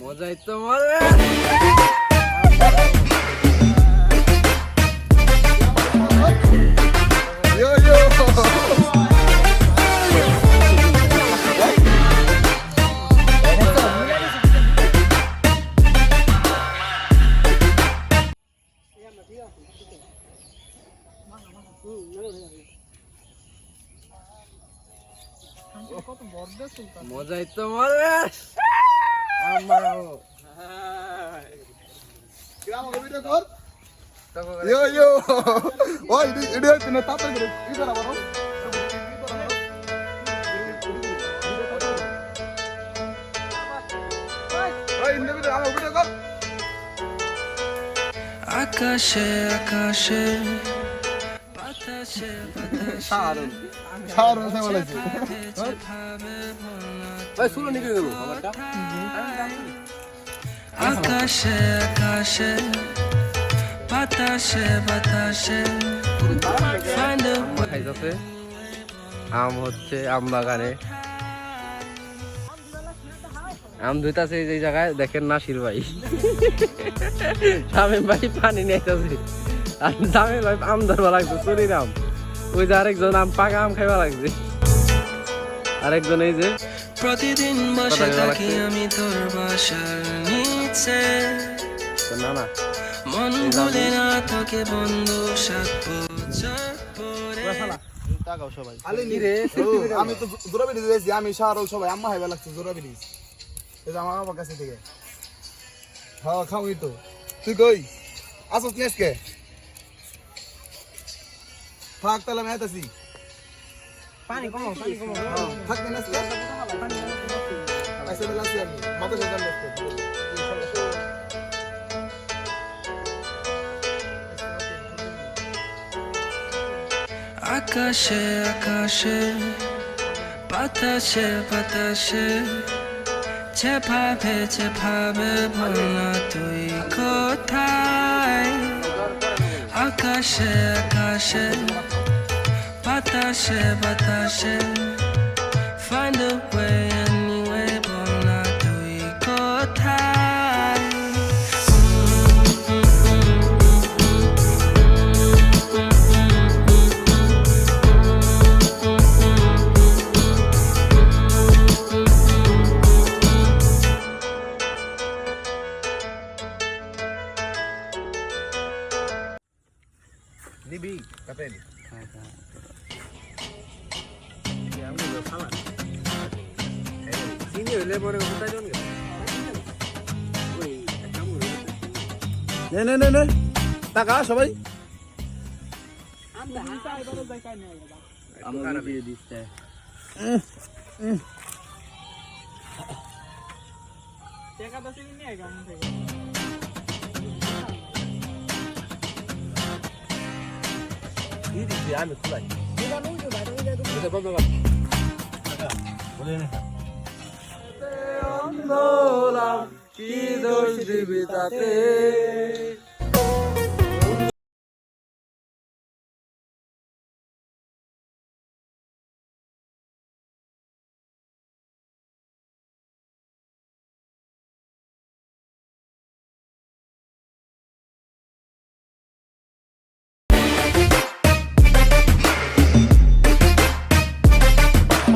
মজাই তোমার মজাই তোমার আমার Yo yo. Oh ini kena tata gitu. Itu apa bro? Oh ini video apa video kok? আকাশে আকাশে বাতাসে বাতাসে Saru. Saru saya বলেছি। ভাই শুনো নিকে গেল আমারটা আকাশে আকাশে বাতাসে বাতাসে find a way খাইতেছে আম হচ্ছে আম বাগানে আম ধুইতাছে এই জায়গায় দেখেন নাসির ভাই শামিম ভাই পানি নিতেছে আর শামিম ভাই আম ধরবা লাগছে চুরির আম ওই যে আরেকজন আম পাকা আম খাইবা লাগছে আরেকজন এই যে প্রতিদিন বসে থাকি আমি তোর বাসার নিচে না না মন বলে না তোকে বন্ধু সাত বছর পরে তাকাও সবাই আলে নি রে আমি তো জোরাবি দিয়েছি আমি সারও সবাই আম্মা হাইবা লাগছে জোরাবি দিস এই যে আমার বাবার কাছে থেকে হ্যাঁ খাওই তো তুই কই আসস নেসকে থাক তাহলে আমি আইতাছি পানি কমো থাক নেসকে আইসা বেলাছি আমি মাথা ঝাড়া নেসকে আকাশে আকাশে বাতাসে বাতাসে যেভাবে যেভাবে বল না তুই কোথায় আকাশে আকাশে বাতাসে বাতাসে find a way anyway বল না তুই কোথায় নিবি কাটেন চিনি হইলে পরে কোথায় যান নে নে নে নে টাকা সবাই আমরা দিয়ে দিচ্ছে আমি খুলাই কি দোষ দিবি তাতে